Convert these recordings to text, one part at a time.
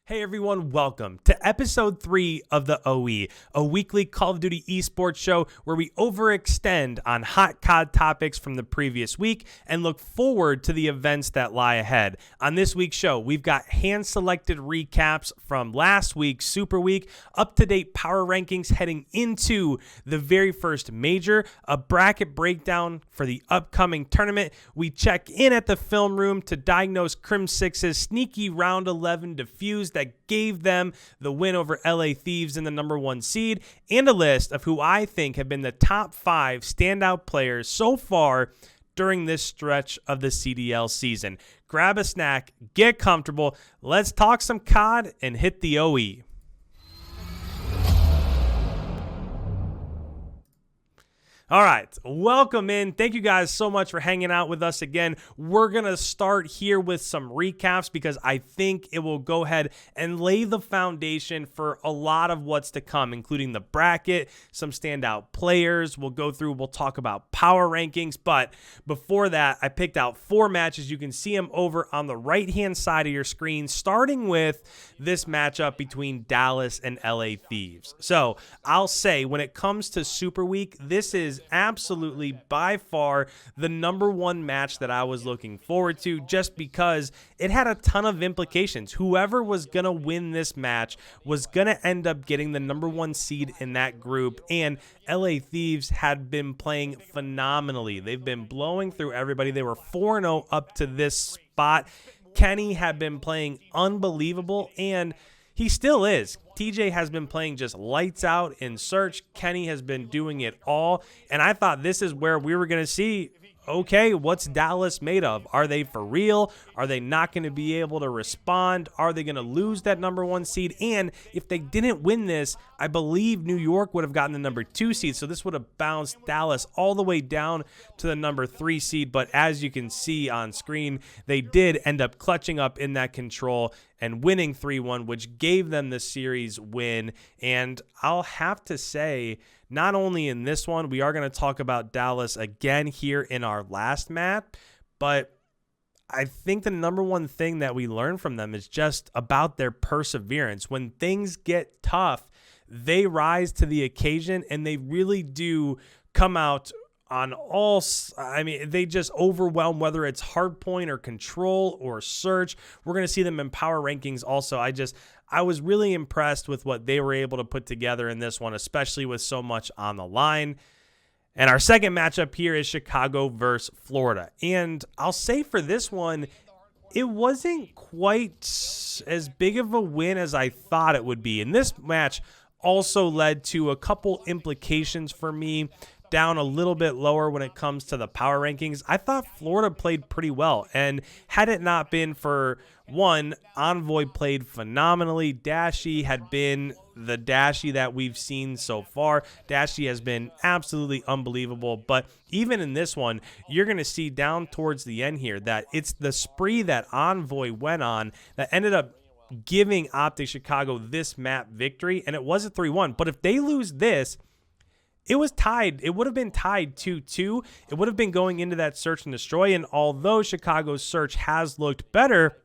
Hey everyone, welcome to episode 3 of the OE, a weekly Call of Duty Esports show where we overextend on hot COD topics from the previous week and look forward to the events that lie ahead. On this week's show, we've got hand-selected recaps from last week's Super Week, up-to-date power rankings heading into the very first major, a bracket breakdown for the upcoming tournament. We check in at the film room to diagnose Crimsix's sneaky round 11 defuse that gave them the win over LA Thieves in the number 1 seed, and a list of who I think have been the top 5 standout players so far during this stretch of the CDL season. Grab a snack, get comfortable, let's talk some COD and hit the OE. All right, welcome in. Thank you guys so much for hanging out with us again. We're going to start here with some recaps because I think it will go ahead and lay the foundation for a lot of what's to come, including the bracket, some standout players. We'll go through, we'll talk about power rankings. But before that, I picked out 4 matches. You can see them over on the right-hand side of your screen, starting with this matchup between Dallas and LA Thieves. So I'll say when it comes to Super Week, this is absolutely by far the number 1 match that I was looking forward to, just because it had a ton of implications. Whoever was going to win this match was going to end up getting the number 1 seed in that group, and LA Thieves had been playing phenomenally. They've been blowing through everybody. They were 4-0 up to this spot. Kenny had been playing unbelievable, and he still is. TJ has been playing just lights out in search. Kenny has been doing it all. And I thought this is where we were going to see, okay, what's Dallas made of? Are they for real? Are they not going to be able to respond? Are they going to lose that number 1 seed? And if they didn't win this, I believe New York would have gotten the number 2 seed. So this would have bounced Dallas all the way down to the number 3 seed. But as you can see on screen, they did end up clutching up in that control and winning 3-1, which gave them the series win. And I'll have to say, not only in this one, we are going to talk about Dallas again here in our last map, but I think the number 1 thing that we learned from them is just about their perseverance. When things get tough, they rise to the occasion, and they really do come out on all. They just overwhelm, whether it's hardpoint or control or search. We're going to see them in power rankings also. I was really impressed with what they were able to put together in this one, especially with so much on the line. And our second matchup here is Chicago versus Florida. And I'll say for this one, it wasn't quite as big of a win as I thought it would be. And this match also led to a couple implications for me, down a little bit lower when it comes to the power rankings. I thought Florida played pretty well, and had it not been for one, Envoy played phenomenally. Dashy had been the Dashy that we've seen so far. Dashy has been absolutely unbelievable, but even in this one, you're going to see down towards the end here that it's the spree that Envoy went on that ended up giving Optic Chicago this map victory, and it was a 3-1. But if they lose this, it was tied. It would have been tied 2-2. It would have been going into that search and destroy. And although Chicago's search has looked better,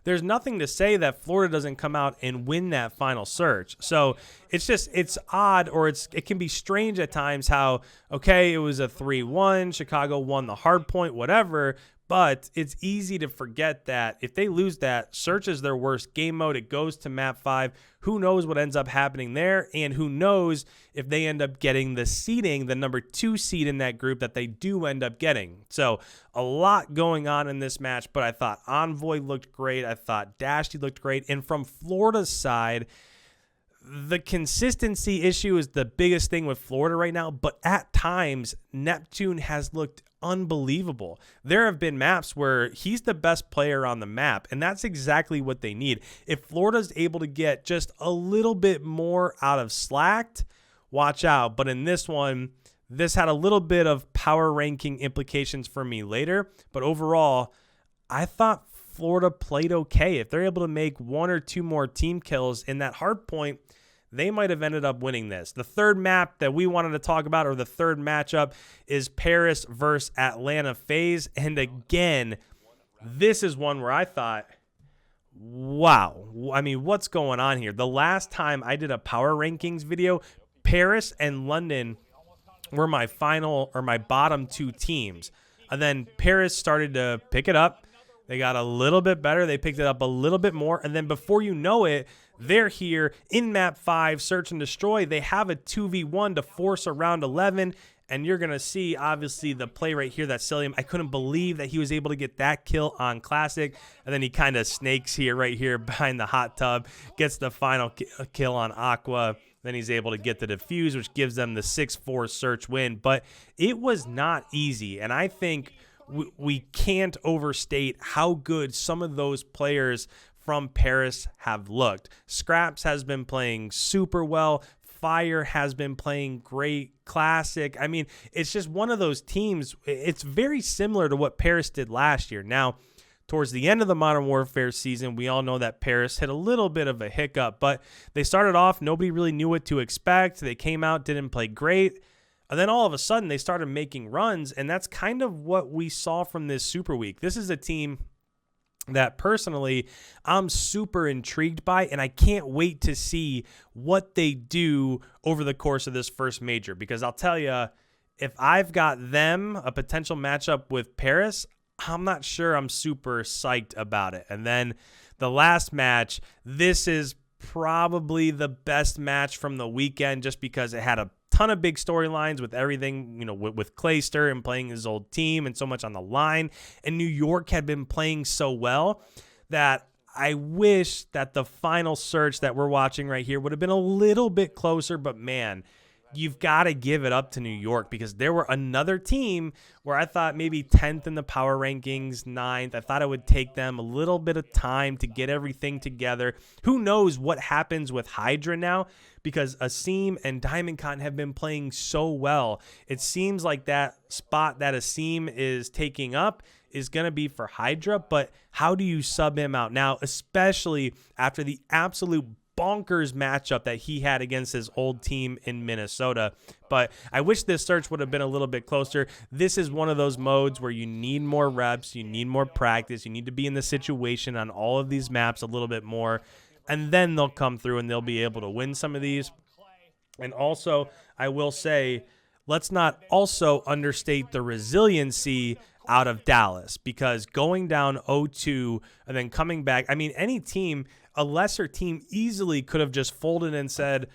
there's nothing to say that Florida doesn't come out and win that final search. So it's odd, or it can be strange at times how, okay, it was a 3-1, Chicago won the hard point, whatever. But it's easy to forget that if they lose that, search is their worst game mode. It goes to map 5. Who knows what ends up happening there? And who knows if they end up getting the seeding, the number 2 seed in that group that they do end up getting. So a lot going on in this match, but I thought Envoy looked great. I thought Dashy looked great. And from Florida's side, the consistency issue is the biggest thing with Florida right now, but at times, Neptune has looked unbelievable. There have been maps where he's the best player on the map, and that's exactly what they need. If Florida's able to get just a little bit more out of Slacked, watch out. But in this one, this had a little bit of power ranking implications for me later, but overall, I thought Florida played okay. If they're able to make 1 or 2 more team kills in that hard point, they might have ended up winning this. The third map that we wanted to talk about, or the third matchup, is Paris versus Atlanta FaZe. And again, this is one where I thought, wow. I mean, what's going on here? The last time I did a power rankings video, Paris and London were my final or my bottom two teams. And then Paris started to pick it up. They got a little bit better. They picked it up a little bit more. And then before you know it, they're here in map 5, search and destroy. They have a 2v1 to force a round 11. And you're going to see, obviously, the play right here, that Cilium. I couldn't believe that he was able to get that kill on Classic. And then he kind of snakes here, right here behind the hot tub, gets the final kill on Aqua. Then he's able to get the defuse, which gives them the 6-4 search win. But it was not easy. And I think we can't overstate how good some of those players from Paris have looked. Scraps has been playing super well. Fire has been playing great. Classic. I mean, it's just one of those teams. It's very similar to what Paris did last year. Now, towards the end of the Modern Warfare season, we all know that Paris hit a little bit of a hiccup, but they started off, nobody really knew what to expect. They came out, didn't play great. And then all of a sudden, they started making runs, and that's kind of what we saw from this Super Week. This is a team that personally I'm super intrigued by, and I can't wait to see what they do over the course of this first major, because I'll tell you, if I've got them, a potential matchup with Paris, I'm not sure I'm super psyched about it. And then the last match, this is probably the best match from the weekend just because it had a ton of big storylines with everything, you know, with Clayster and playing his old team and so much on the line. And New York had been playing so well that I wish that the final search that we're watching right here would have been a little bit closer, but man, you've got to give it up to New York, because there were another team where I thought maybe 10th in the power rankings, 9th. I thought it would take them a little bit of time to get everything together. Who knows what happens with Hydra now, because Asim and DiamondCon have been playing so well. It seems like that spot that Asim is taking up is going to be for Hydra, but how do you sub him out now, especially after the absolute bonkers matchup that he had against his old team in Minnesota? But I wish this search would have been a little bit closer. This is one of those modes where you need more reps, you need more practice, you need to be in the situation on all of these maps a little bit more, and then they'll come through and they'll be able to win some of these. And also, I will say, let's not also understate the resiliency out of Dallas, because going down 0-2 and then coming back, I mean, any team, a lesser team, easily could have just folded and said,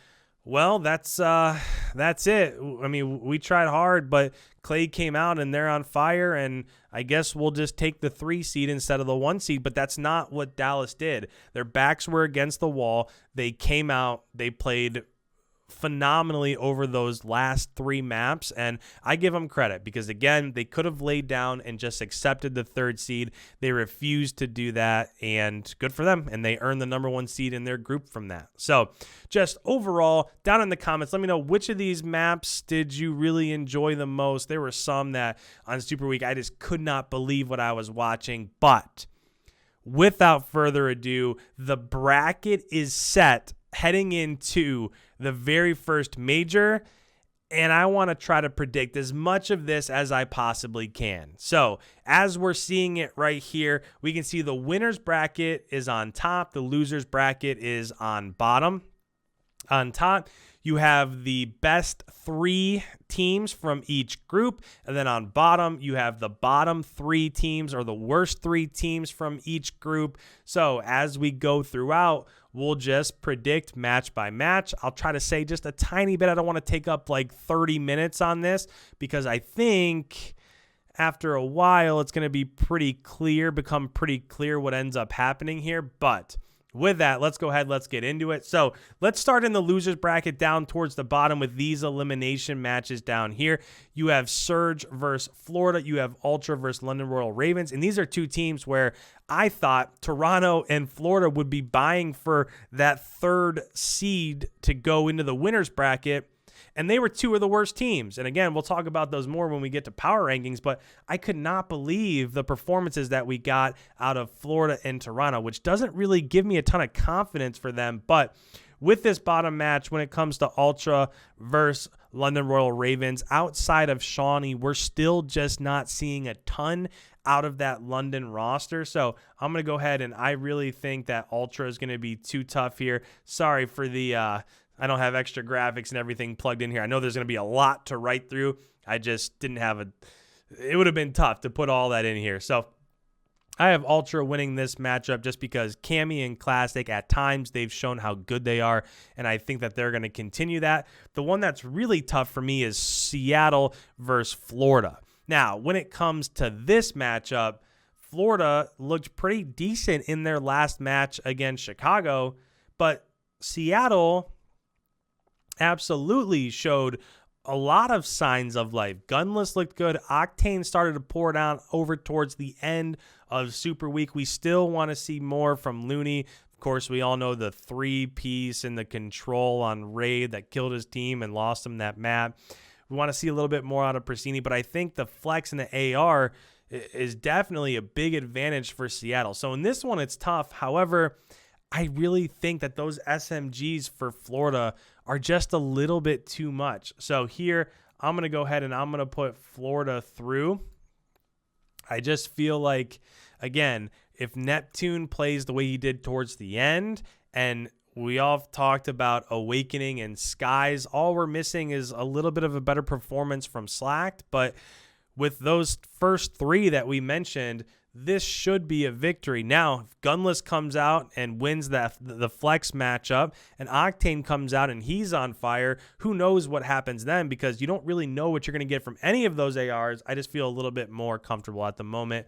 well, that's it. I mean, we tried hard, but Clay came out and they're on fire, and I guess we'll just take the 3 seed instead of the 1 seed. But that's not what Dallas did. Their backs were against the wall. They came out, they played phenomenally over those last 3 maps, and I give them credit, because again, they could have laid down and just accepted the 3rd seed. They refused to do that, and good for them, and they earned the number 1 seed in their group from that. So just overall, down in the comments, let me know which of these maps did you really enjoy the most. There were some that on Super Week I just could not believe what I was watching, but without further ado, the bracket is set heading into the very first major, and I want to try to predict as much of this as I possibly can. So as we're seeing it right here, we can see the winner's bracket is on top, the loser's bracket is on bottom. On top, you have the best 3 teams from each group, and then on bottom, you have the bottom 3 teams, or the worst 3 teams from each group. So as we go throughout, we'll just predict match by match. I'll try to say just a tiny bit. I don't want to take up like 30 minutes on this, because I think after a while, it's going to be become pretty clear what ends up happening here. But with that, let's go ahead. Let's get into it. So let's start in the losers bracket down towards the bottom with these elimination matches down here. You have Surge versus Florida. You have Ultra versus London Royal Ravens. And these are 2 teams where I thought Toronto and Florida would be vying for that 3rd seed to go into the winners bracket. And they were 2 of the worst teams. And again, we'll talk about those more when we get to power rankings, but I could not believe the performances that we got out of Florida and Toronto, which doesn't really give me a ton of confidence for them. But with this bottom match, when it comes to Ultra versus London Royal Ravens, outside of Shawnee, we're still just not seeing a ton out of that London roster. So I'm going to go ahead, and I really think that Ultra is going to be too tough here. Sorry for the I don't have extra graphics and everything plugged in here. I know there's going to be a lot to write through. I just didn't have it would have been tough to put all that in here. So I have Ultra winning this matchup just because Cammy and Classic, at times, they've shown how good they are, and I think that they're going to continue that. The one that's really tough for me is Seattle versus Florida. Now, when it comes to this matchup, Florida looked pretty decent in their last match against Chicago, but Seattle absolutely showed a lot of signs of life. Gunless looked good. Octane started to pour down over towards the end of Super Week. We still want to see more from Looney. Of course, we all know the 3-piece and the control on Raid that killed his team and lost him that map. We want to see a little bit more out of Prasini, but I think the flex and the AR is definitely a big advantage for Seattle. So in this one, it's tough. However, I really think that those SMGs for Florida are just a little bit too much. So here, I'm going to go ahead and I'm going to put Florida through. I just feel like, again, if Neptune plays the way he did towards the end, and we all talked about Awakening and Skies, all we're missing is a little bit of a better performance from Slacked. But with those first 3 that we mentioned, this should be a victory. Now, if Gunless comes out and wins the flex matchup, and Octane comes out and he's on fire, who knows what happens then, because you don't really know what you're going to get from any of those ARs. I just feel a little bit more comfortable at the moment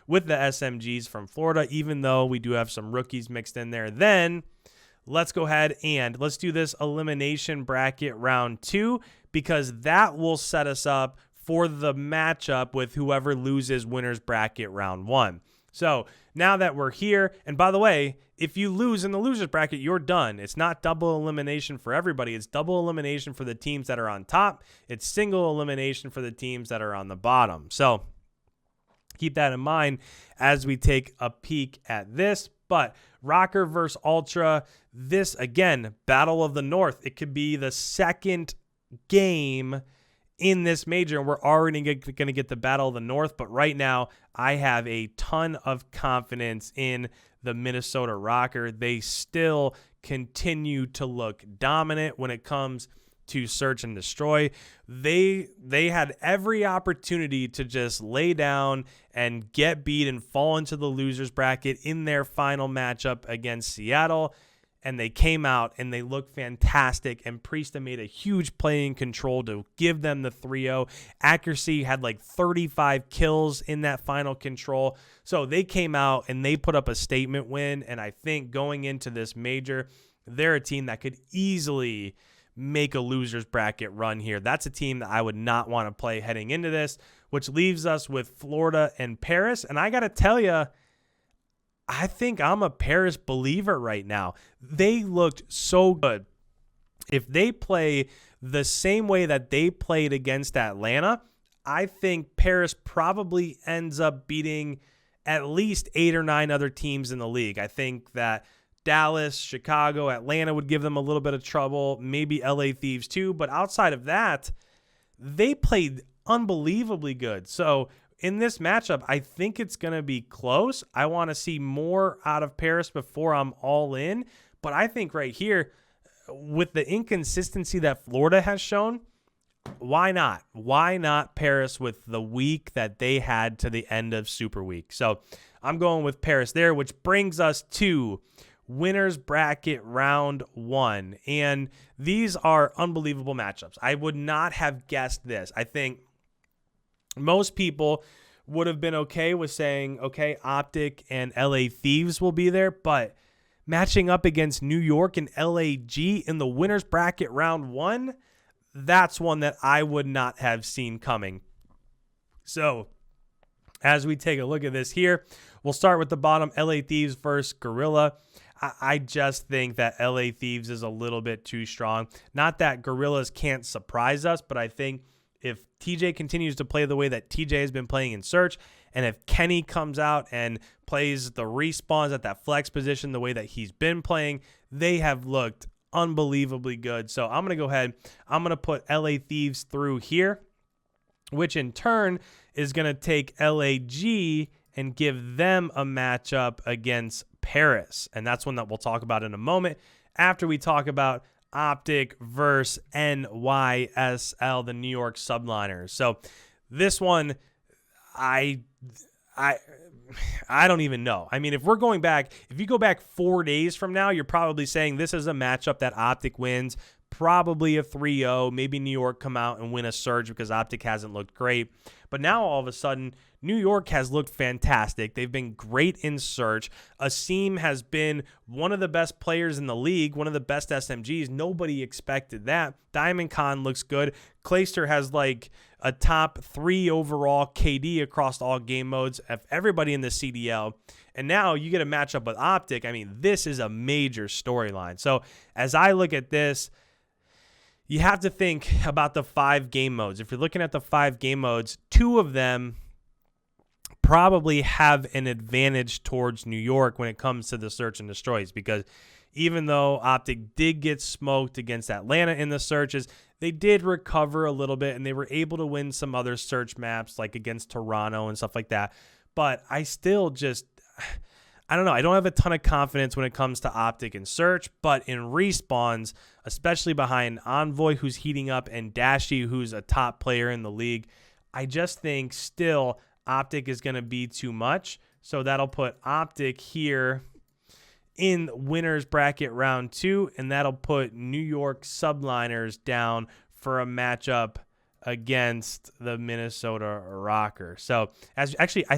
with the SMGs from Florida, even though we do have some rookies mixed in there. Then let's go ahead and let's do this elimination bracket round 2, because that will set us up for the matchup with whoever loses winners bracket round 1. So now that we're here, and by the way, if you lose in the losers bracket, you're done. It's not double elimination for everybody. It's double elimination for the teams that are on top. It's single elimination for the teams that are on the bottom. So keep that in mind as we take a peek at this. But Rocker versus Ultra, this, again, Battle of the North. It could be the second game in this major, and we're already going to get the Battle of the North. But right now, I have a ton of confidence in the Minnesota Rocker. They still continue to look dominant when it comes to search and destroy. They had every opportunity to just lay down and get beat and fall into the losers bracket in their final matchup against Seattle. And they came out and they looked fantastic. And Priesta made a huge play in control to give them the 3-0. Accuracy had like 35 kills in that final control. So they came out and they put up a statement win. And I think going into this major, they're a team that could easily make a loser's bracket run here. That's a team that I would not want to play heading into this, which leaves us with Florida and Paris. And I got to tell you, I think I'm a Paris believer right now. They looked so good. If they play the same way that they played against Atlanta, I think Paris probably ends up beating at least 8 or 9 other teams in the league. I think that Dallas, Chicago, Atlanta would give them a little bit of trouble, maybe LA Thieves too. But outside of that, they played unbelievably good. So in this matchup, I think it's going to be close. I want to see more out of Paris before I'm all in. But I think right here, with the inconsistency that Florida has shown, why not? Why not Paris with the week that they had to the end of Super Week? So I'm going with Paris there, which brings us to winners bracket round 1. And these are unbelievable matchups. I would not have guessed this. I think most people would have been okay with saying, okay, Optic and LA Thieves will be there, but matching up against New York and LAG in the winners bracket round 1, that's one that I would not have seen coming. So as we take a look at this here, we'll start with the bottom, LA Thieves versus Gorilla. I just think that LA Thieves is a little bit too strong. Not that Gorillas can't surprise us, but I think if TJ continues to play the way that TJ has been playing in Search, and if Kenny comes out and plays the respawns at that flex position the way that he's been playing, they have looked unbelievably good. So I'm going to go ahead. I'm going to put LA Thieves through here. which in turn is going to take LAG and give them a matchup against Paris. And that's one that we'll talk about in a moment after we talk about Optic versus NYSL, the New York Subliners. So this one, I don't even know. I mean, if you go back 4 days from now, you're probably saying this is a matchup that Optic wins, probably a 3-0. Maybe New York come out and win a surge because Optic hasn't looked great. But now all of a sudden, New York has looked fantastic. They've been great in search. Asim has been one of the best players in the league, one of the best SMGs. Nobody expected that. Diamond Khan looks good. Clayster has like a top 3 overall KD across all game modes of everybody in the CDL. And now you get a matchup with Optic. I mean, this is a major storyline. So as I look at this, you have to think about the 5 game modes. If you're looking at the 5 game modes, 2 of them probably have an advantage towards New York when it comes to the search and destroys, because even though Optic did get smoked against Atlanta in the searches, they did recover a little bit and they were able to win some other search maps like against Toronto and stuff like that. But I still I don't know. I don't have a ton of confidence when it comes to Optic and search, but in respawns, especially behind Envoy, who's heating up, and Dashi, who's a top player in the league, I just think still Optic is going to be too much. So that'll put Optic here in winners bracket round 2, and that'll put New York Subliners down for a matchup against the Minnesota Rocker. So I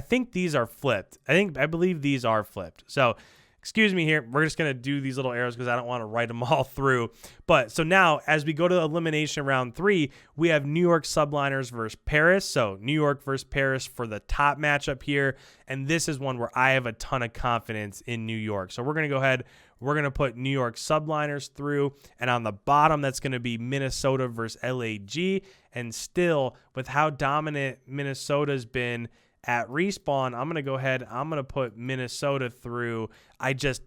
think these are flipped. I believe these are flipped. So excuse me here. We're just going to do these little arrows because I don't want to write them all through. But so now as we go to elimination round 3, we have New York Subliners versus Paris. So New York versus Paris for the top matchup here. And this is one where I have a ton of confidence in New York. So we're going to go ahead. We're going to put New York Subliners through. And on the bottom, that's going to be Minnesota versus LAG. And still, with how dominant Minnesota's been at respawn, I'm going to go ahead. I'm going to put Minnesota through.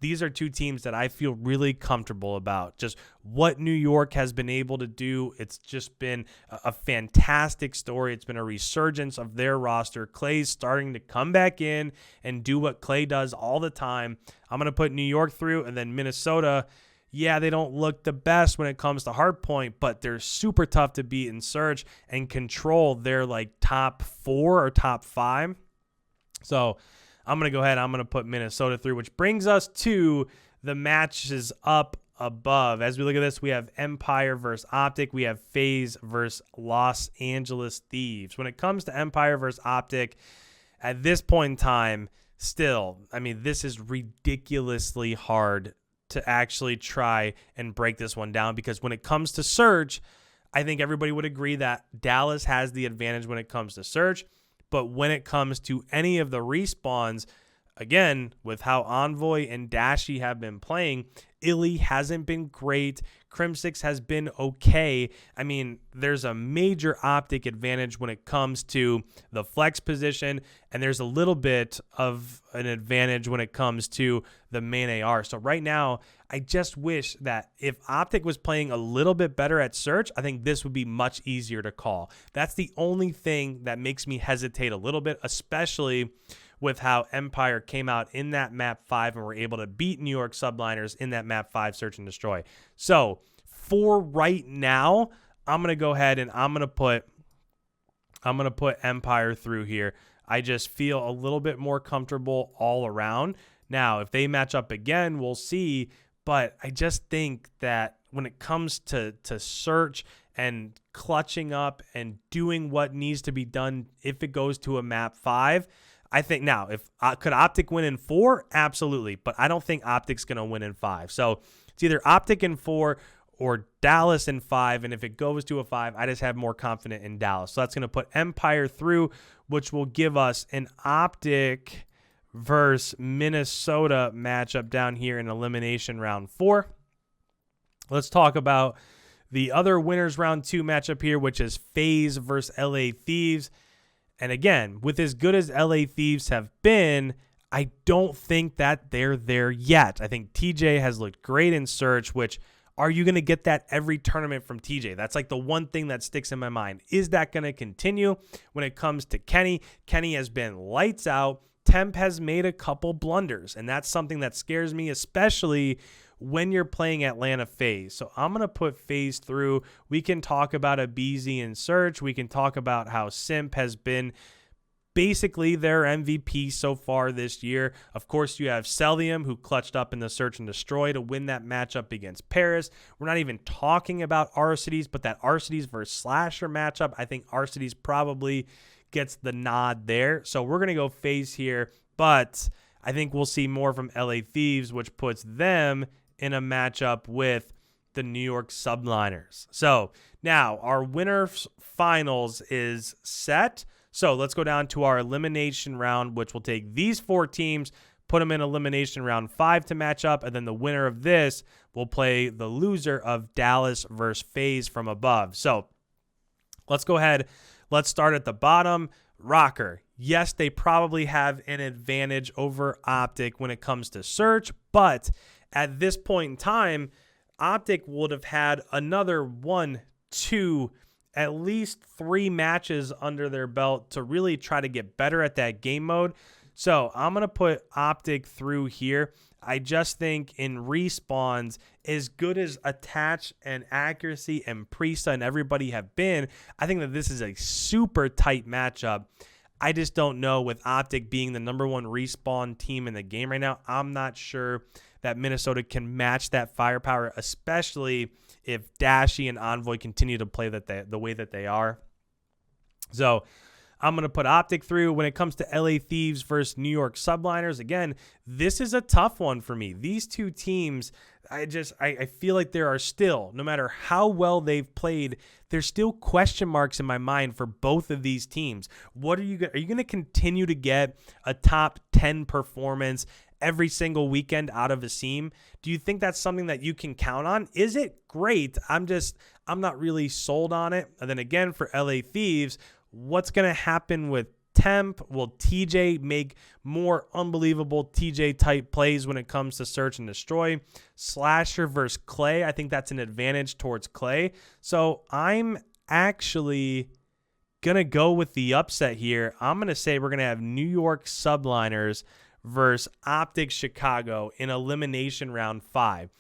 These are 2 teams that I feel really comfortable about. Just what New York has been able to do. It's just been a fantastic story. It's been a resurgence of their roster. Clay's starting to come back in and do what Clay does all the time. I'm going to put New York through, and then Minnesota. Yeah, they don't look the best when it comes to hardpoint, but they're super tough to beat in search and control their like top 4 or top 5. So I'm going to go ahead. I'm going to put Minnesota through, which brings us to the matches up above. As we look at this, we have Empire versus Optic. We have FaZe versus Los Angeles Thieves. When it comes to Empire versus Optic, at this point in time, still, I mean, this is ridiculously hard to actually try and break this one down, because when it comes to search, I think everybody would agree that Dallas has the advantage when it comes to search. But when it comes to any of the respawns, again, with how Envoy and Dashi have been playing, Illy hasn't been great. Crimsix has been okay. I mean, there's a major Optic advantage when it comes to the flex position, and there's a little bit of an advantage when it comes to the main AR. So right now, I just wish that if Optic was playing a little bit better at search, I think this would be much easier to call. That's the only thing that makes me hesitate a little bit, especially with how Empire came out in that map 5 and were able to beat New York Subliners in that map 5 search and destroy. So for right now, I'm going to go ahead and I'm going to put Empire through here. I just feel a little bit more comfortable all around. Now, if they match up again, we'll see. But I just think that when it comes to search and clutching up and doing what needs to be done if it goes to a map 5, I think now, could Optic win in 4? Absolutely. But I don't think Optic's going to win in 5. So it's either Optic in 4 or Dallas in 5. And if it goes to a 5, I just have more confidence in Dallas. So that's going to put Empire through, which will give us an Optic versus Minnesota matchup down here in elimination round 4. Let's talk about the other winners round 2 matchup here, which is FaZe versus LA Thieves. And again, with as good as LA Thieves have been, I don't think that they're there yet. I think TJ has looked great in search, which Are you going to get that every tournament from TJ? That's like the one thing that sticks in my mind. Is that going to continue when it comes to Kenny? Kenny has been lights out. Temp has made a couple blunders, and that's something that scares me, especially when you're playing Atlanta FaZe. So I'm going to put FaZe through. We can talk about a BZ and Search. We can talk about how Simp has been basically their MVP so far this year. Of course, you have Celium, who clutched up in the Search and Destroy to win that matchup against Paris. We're not even talking about Arcides, but that Arcides versus Slasher matchup, I think Arcides probably gets the nod there. So we're going to go FaZe here, but I think we'll see more from LA Thieves, which puts them in a matchup with the New York Subliners. So now our winners finals is set. So let's go down to our elimination round, which will take these 4 teams, put them in elimination round 5 to match up, and then the winner of this will play the loser of Dallas versus FaZe from above. So let's go ahead. Let's start at the bottom. Rocker. Yes, they probably have an advantage over Optic when it comes to Search, but at this point in time, Optic would have had another 1, 2, at least 3 matches under their belt to really try to get better at that game mode. So I'm going to put Optic through here. I just think in respawns, as good as Attach and Accuracy and Prisa and everybody have been, I think that this is a super tight matchup. I just don't know, with Optic being the number 1 respawn team in the game right now, I'm not sure that Minnesota can match that firepower, especially if Dashy and Envoy continue to play the way that they are. So I'm going to put Optic through. When it comes to LA Thieves versus New York Subliners, again, this is a tough one for me. These 2 teams, I feel like there are still, no matter how well they've played, there's still question marks in my mind for both of these teams. Are you going to continue to get a top 10 performance every single weekend out of a team? Do you think that's something that you can count on? Is it great? I'm not really sold on it. And then again, for LA Thieves, what's going to happen with Temp? Will TJ make more unbelievable TJ type plays when it comes to Search and Destroy? Slasher versus Clay, I think that's an advantage towards Clay. So I'm actually going to go with the upset here. I'm going to say we're going to have New York Subliners versus Optic Chicago in elimination round 5.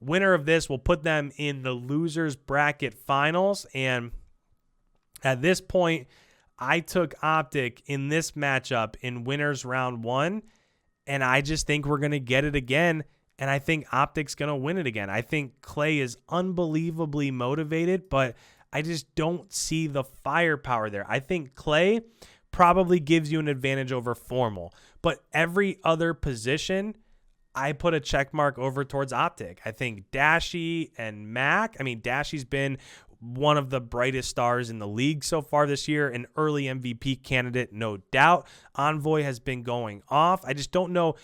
Winner of this will put them in the losers bracket finals. And at this point, I took Optic in this matchup in winners round 1, and I just think we're going to get it again, and I think Optic's going to win it again. I think Clay is unbelievably motivated, but I just don't see the firepower there. I think Clay probably gives you an advantage over Formal, but every other position, I put a check mark over towards Optic. I think Dashy and Mac, Dashy's been one of the brightest stars in the league so far this year, an early MVP candidate, no doubt. Envoy has been going off. I just don't know.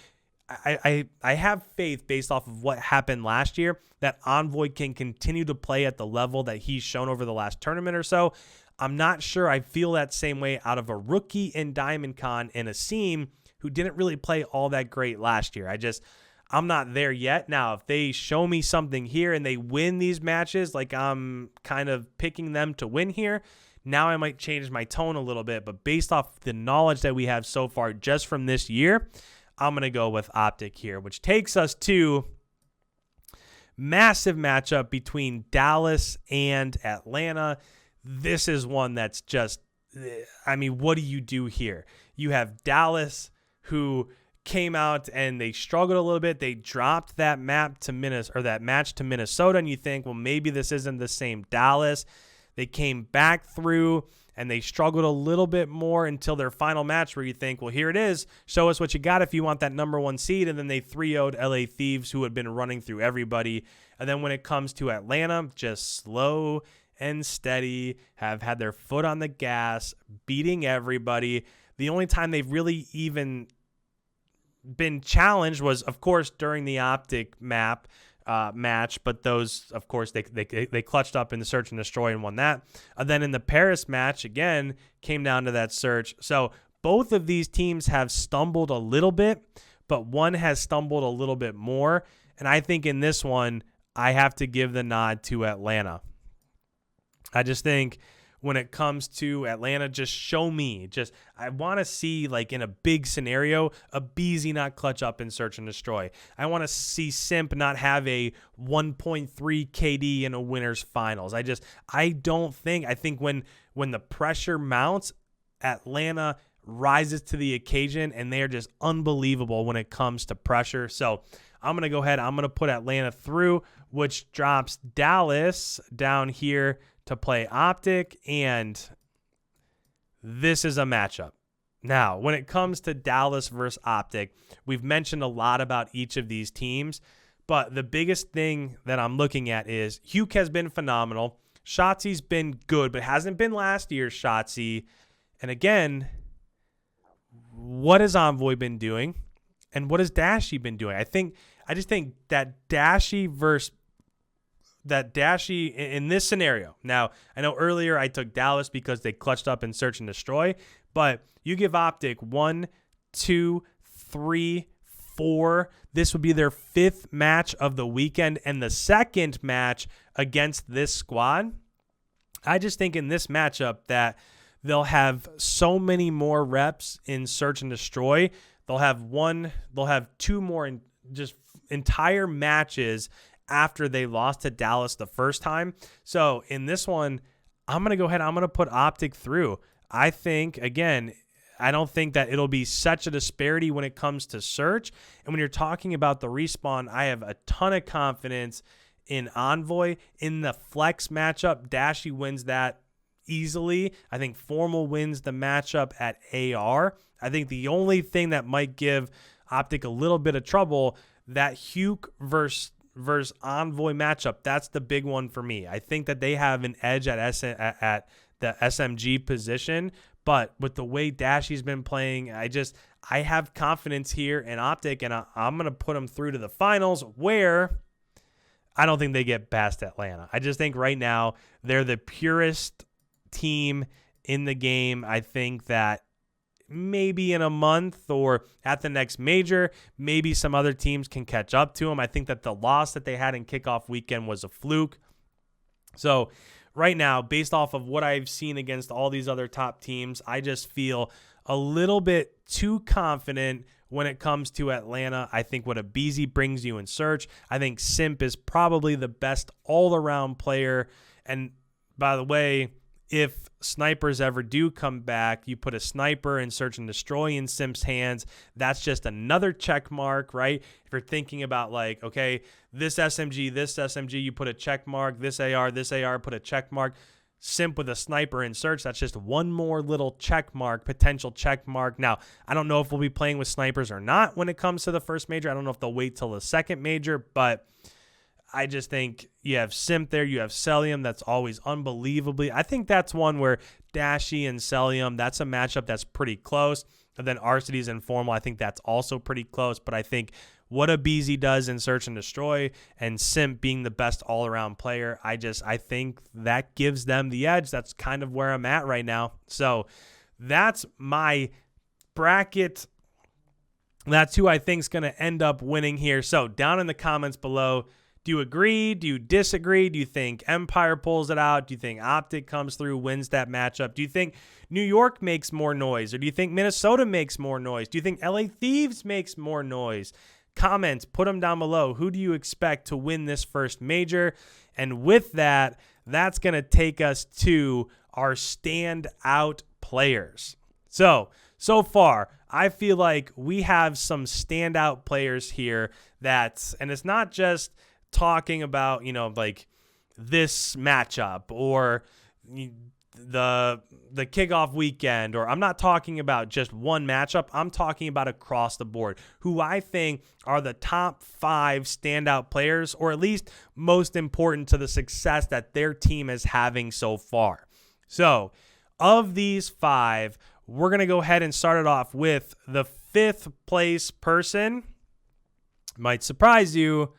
I have faith based off of what happened last year that Envoy can continue to play at the level that he's shown over the last tournament or so. I'm not sure I feel that same way out of a rookie in Diamond Con and a Seam who didn't really play all that great last year. I'm not there yet. Now, if they show me something here and they win these matches, like I'm kind of picking them to win here, now I might change my tone a little bit. But based off the knowledge that we have so far just from this year, I'm going to go with Optic here, which takes us to massive matchup between Dallas and Atlanta. This is one that's just, what do you do here? You have Dallas, who came out and they struggled a little bit. They dropped that match to Minnesota, and you think, well, maybe this isn't the same Dallas. They came back through and they struggled a little bit more until their final match, where you think, well, here it is. Show us what you got if you want that number 1 seed. And then they 3-0'd LA Thieves, who had been running through everybody. And then when it comes to Atlanta, just slow and steady, have had their foot on the gas, beating everybody. The only time they've really even been challenged was, of course, during the Optic match, but those, of course, they clutched up in the Search and Destroy and won that. And then in the Paris match, again, came down to that Search. So both of these teams have stumbled a little bit, but one has stumbled a little bit more. And I think in this one, I have to give the nod to Atlanta. I just think when it comes to Atlanta, just show me. I want to see, like, in a big scenario, a Beezy not clutch up in search and destroy. I want to see Simp not have a 1.3 KD in a winner's finals. I think when the pressure mounts, Atlanta rises to the occasion, and they are just unbelievable when it comes to pressure. So I'm going to go ahead. I'm going to put Atlanta through, which drops Dallas down here to play Optic, and this is a matchup. Now, when it comes to Dallas versus Optic, we've mentioned a lot about each of these teams, but the biggest thing that I'm looking at is Huke has been phenomenal. Shotzi's been good, but hasn't been last year's Shotzi. And again, what has Envoy been doing, and what has Dashy been doing? I just think that Dashy in this scenario. Now, I know earlier I took Dallas because they clutched up in search and destroy, but you give Optic 1, 2, 3, 4. This would be their 5th match of the weekend and the 2nd match against this squad. I just think in this matchup that they'll have so many more reps in search and destroy. They'll have 2 more in just entire matches after they lost to Dallas the first time. So in this one, I'm going to go ahead. I'm going to put Optic through. I think, again, I don't think that it'll be such a disparity when it comes to search. And when you're talking about the respawn, I have a ton of confidence in Envoy. In the flex matchup, Dashy wins that easily. I think Formal wins the matchup at AR. I think the only thing that might give Optic a little bit of trouble, that Huke versus Envoy matchup, that's the big one for me. I think that they have an edge at the SMG position, but with the way Dashy's been playing, I have confidence here in Optic, and I'm going to put them through to the finals, where I don't think they get past Atlanta. I just think right now they're the purest team in the game. I think that maybe in a month or at the next major, maybe some other teams can catch up to them. I think that the loss that they had in kickoff weekend was a fluke. So right now, based off of what I've seen against all these other top teams, I just feel a little bit too confident when it comes to Atlanta. I think what a BZ brings you in search. I think Simp is probably the best all-around player. And by the way, if snipers ever do come back, you put a sniper and search and destroy in Simp's hands. That's just another check mark, right? If you're thinking about, like, okay, this SMG, you put a check mark, this AR, put a check mark. Simp with a sniper in search, that's just one more little check mark, potential check mark. Now, I don't know if we'll be playing with snipers or not when it comes to the first major. I don't know if they'll wait till the second major, but I just think you have Simp there, you have Celium, that's always unbelievably. I think that's one where Dashy and Celium, that's a matchup that's pretty close. And then Arcides and Formal, I think that's also pretty close. But I think what a BZ does in search and destroy, and Simp being the best all-around player, I think that gives them the edge. That's kind of where I'm at right now. So that's my bracket. That's who I think is going to end up winning here. So down in the comments below, do you agree? Do you disagree? Do you think Empire pulls it out? Do you think Optic comes through, wins that matchup? Do you think New York makes more noise? Or do you think Minnesota makes more noise? Do you think LA Thieves makes more noise? Comments, put them down below. Who do you expect to win this first major? And with that, that's going to take us to our standout players. So far, I feel like we have some standout players here and it's not just talking about, like this matchup or the kickoff weekend, or I'm not talking about just one matchup. I'm talking about across the board, who I think are the top 5 standout players, or at least most important to the success that their team is having so far. So of these 5, we're going to go ahead and start it off with the 5th place person. Might surprise you,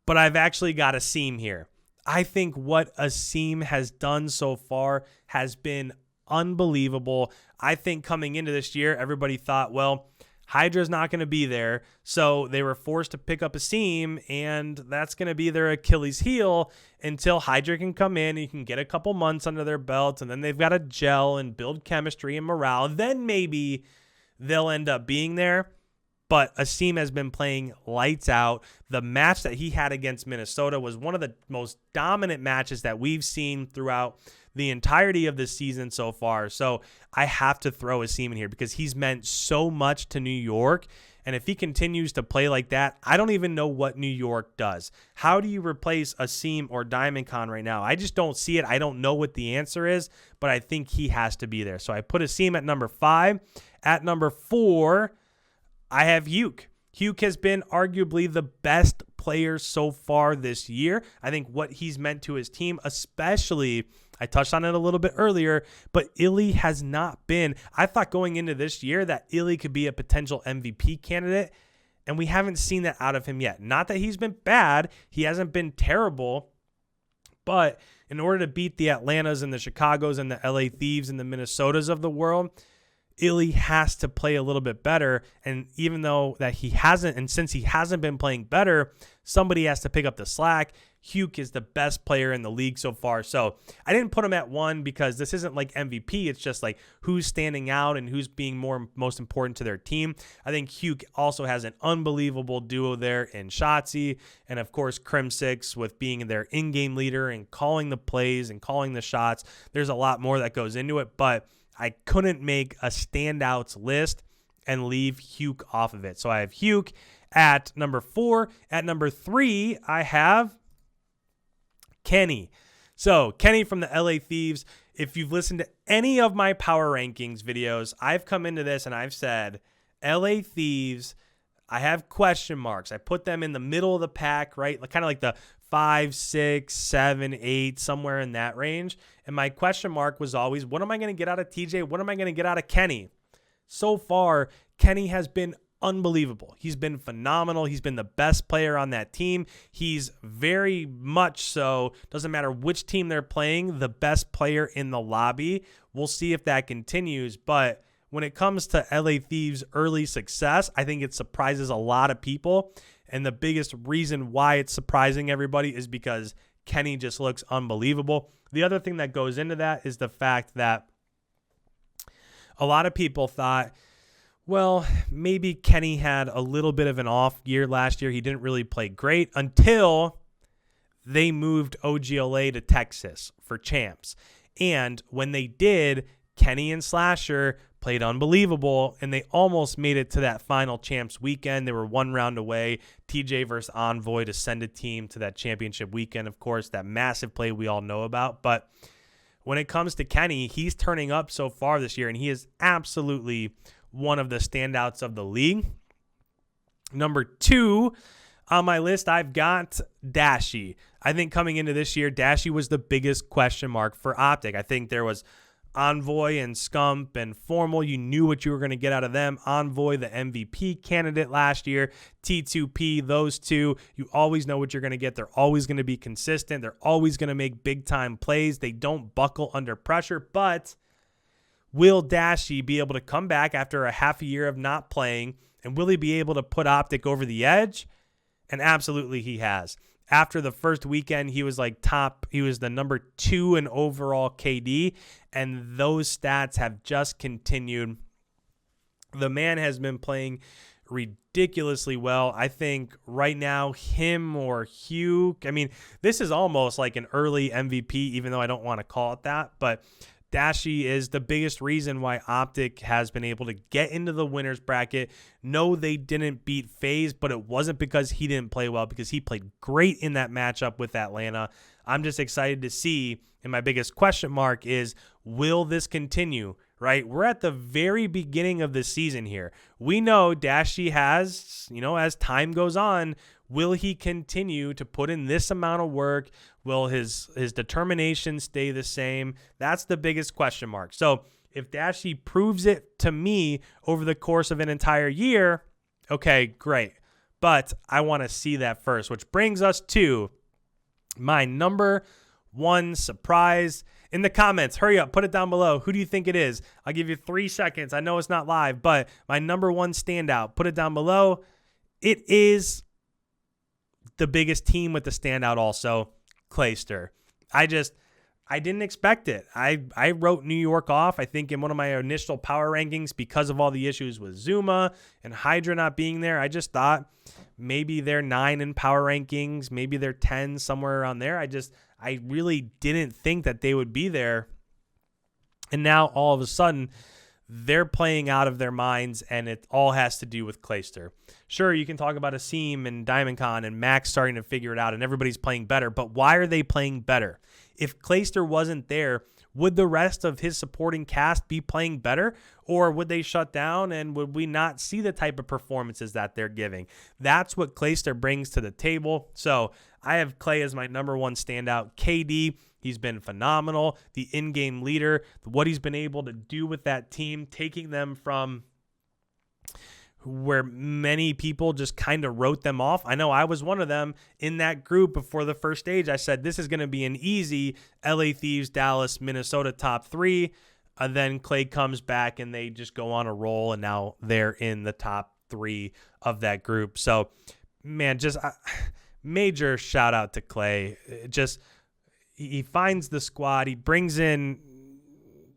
but I've actually got Asim here. I think what Asim has done so far has been unbelievable. I think coming into this year, everybody thought, well, Hydra's not going to be there, so they were forced to pick up Asim, and that's going to be their Achilles heel until Hydra can come in and you can get a couple months under their belts, and then they've got to gel and build chemistry and morale. Then maybe they'll end up being there. But Asim has been playing lights out. The match that he had against Minnesota was one of the most dominant matches that we've seen throughout the entirety of this season so far. So I have to throw Asim in here because he's meant so much to New York. And if he continues to play like that, I don't even know what New York does. How do you replace Asim or Diamond Con right now? I just don't see it. I don't know what the answer is, but I think he has to be there. So I put Asim at number 5. At number 4, I have Hugh. Hugh has been arguably the best player so far this year. I think what he's meant to his team, especially, I touched on it a little bit earlier, but Illy has not been. I thought going into this year that Illy could be a potential MVP candidate, and we haven't seen that out of him yet. Not that he's been bad. He hasn't been terrible, but in order to beat the Atlantas and the Chicagos and the LA Thieves and the Minnesotas of the world, Illy has to play a little bit better, and even though that he hasn't, and since he hasn't been playing better, somebody has to pick up the slack. Hugh is the best player in the league so far, so I didn't put him at 1 because this isn't like MVP. It's just like who's standing out and who's being most important to their team. I think Hugh also has an unbelievable duo there in Shotzi, and of course Crimsix with being their in-game leader and calling the plays and calling the shots. There's a lot more that goes into it, but I couldn't make a standouts list and leave Hugh off of it. So I have Hugh at number 4. At number 3, I have Kenny. So Kenny from the LA Thieves. If you've listened to any of my power rankings videos, I've come into this and I've said LA Thieves, I have question marks. I put them in the middle of the pack, right? Kind of like the 5, 6, 7, 8, somewhere in that range. And my question mark was always, what am I going to get out of TJ? What am I going to get out of Kenny? So far, Kenny has been unbelievable. He's been phenomenal. He's been the best player on that team. He's very much so, doesn't matter which team they're playing, the best player in the lobby. We'll see if that continues. But when it comes to LA Thieves' early success, I think it surprises a lot of people. And the biggest reason why it's surprising everybody is because Kenny just looks unbelievable. The other thing that goes into that is the fact that a lot of people thought, well, maybe Kenny had a little bit of an off year last year. He didn't really play great until they moved OGLA to Texas for champs. And when they did, Kenny and Slasher played unbelievable, and they almost made it to that final champs weekend. They were 1 round away, TJ versus Envoy, to send a team to that championship weekend, of course, that massive play we all know about. But when it comes to Kenny, he's turning up so far this year, and he is absolutely one of the standouts of the league. Number 2 on my list, I've got Dashy. I think coming into this year, Dashy was the biggest question mark for Optic. I think there was Envoy and Scump and Formal. You knew what you were going to get out of them. Envoy, the MVP candidate last year. T2P, those two, you always know what you're going to get. They're always going to be consistent. They're always going to make big-time plays. They don't buckle under pressure, but will Dashy be able to come back after a half a year of not playing, and will he be able to put Optic over the edge? And absolutely he has. After the first weekend, he was like he was the number 2 in overall KD, and those stats have just continued. The man has been playing ridiculously well. I think right now, him or Hugh, I mean, this is almost like an early MVP, even though I don't want to call it that, but Dashy is the biggest reason why Optic has been able to get into the winner's bracket. No, they didn't beat FaZe, but it wasn't because he didn't play well, because he played great in that matchup with Atlanta. I'm just excited to see, and my biggest question mark is, will this continue, right? We're at the very beginning of the season here. We know Dashy has, as time goes on, will he continue to put in this amount of work? Will his determination stay the same? That's the biggest question mark. So if Dashy proves it to me over the course of an entire year, okay, great. But I want to see that first, which brings us to my number 1 surprise. In the comments, hurry up, put it down below. Who do you think it is? I'll give you 3 seconds. I know it's not live, but my number one standout, put it down below. It is the biggest team with the standout also, Clayster. I didn't expect it. I wrote New York off, I think, in one of my initial power rankings because of all the issues with Zuma and Hydra not being there. I just thought maybe they're 9 in power rankings, maybe they're 10, somewhere around there. I really didn't think that they would be there. And now all of a sudden, they're playing out of their minds, and it all has to do with Clayster. Sure, you can talk about Asim and DiamondCon and Max starting to figure it out, and everybody's playing better, but why are they playing better? If Clayster wasn't there, would the rest of his supporting cast be playing better, or would they shut down, and would we not see the type of performances that they're giving? That's what Clayster brings to the table. So I have Clay as my number one standout. KD, he's been phenomenal. The in-game leader, what he's been able to do with that team, taking them from where many people just kind of wrote them off. I know I was one of them in that group before the first stage. I said, this is going to be an easy LA Thieves, Dallas, Minnesota top 3. And then Clay comes back and they just go on a roll, and now they're in the top 3 of that group. So, man, just major shout out to Clay. He finds the squad. He brings in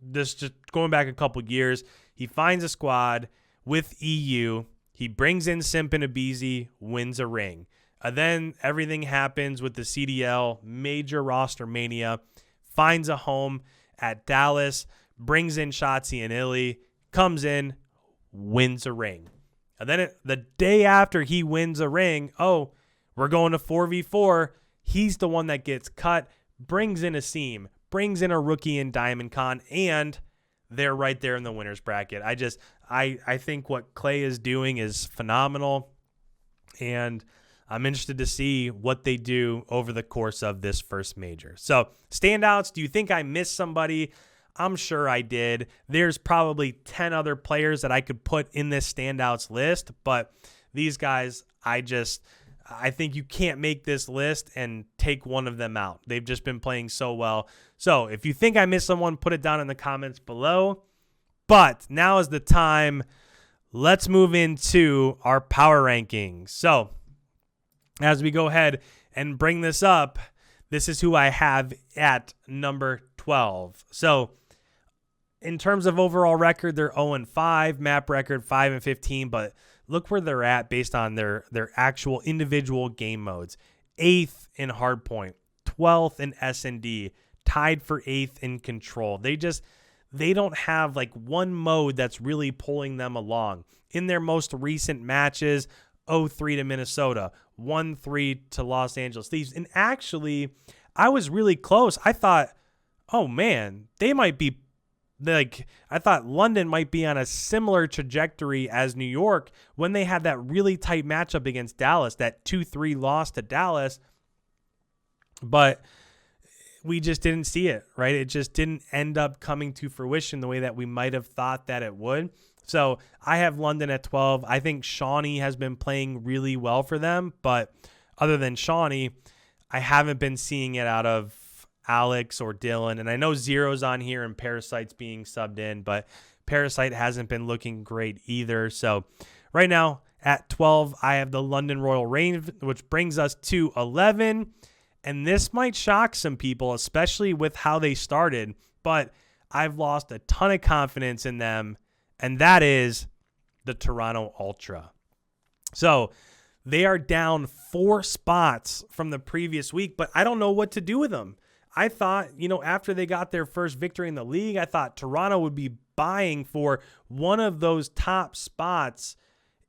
this, just going back a couple years, he finds a squad with EU. He brings in Simp and Abizi, wins a ring. Then everything happens with the CDL, major roster mania, finds a home at Dallas, brings in Shotzi and Illy, comes in, wins a ring. And then the day after he wins a ring, oh, we're going to 4v4. He's the one that gets cut, brings in Asim, brings in a rookie in DiamondCon, and they're right there in the winner's bracket. I think what Clay is doing is phenomenal, and I'm interested to see what they do over the course of this first major. So, standouts, do you think I missed somebody? I'm sure I did. There's probably 10 other players that I could put in this standouts list, but these guys, I think you can't make this list and take one of them out. They've just been playing so well. So if you think I missed someone, put it down in the comments below. But now is the time. Let's move into our power rankings. So as we go ahead and bring this up, this is who I have at number 12. So in terms of overall record, they're 0-5, map record 5-15, but look where they're at based on their actual individual game modes. 8th in Hardpoint, 12th in S&D, tied for 8th in Control. They don't have like one mode that's really pulling them along. In their most recent matches, 0-3 to Minnesota, 1-3 to Los Angeles Thieves. And actually, I was really close. I thought, oh man, they might be I thought London might be on a similar trajectory as New York when they had that really tight matchup against Dallas, that 2-3 loss to Dallas. But we just didn't see it, right? It just didn't end up coming to fruition the way that we might have thought that it would. So I have London at 12. I think Shawnee has been playing really well for them, but other than Shawnee, I haven't been seeing it out of Alex or Dylan. And I know Zero's on here and Parasite's being subbed in, but Parasite hasn't been looking great either. So right now at 12, I have the London Royal Raven, which brings us to 11. And this might shock some people, especially with how they started, but I've lost a ton of confidence in them, and that is the Toronto Ultra. So they are down 4 spots from the previous week, but I don't know what to do with them. I thought, after they got their first victory in the league, I thought Toronto would be buying for one of those top spots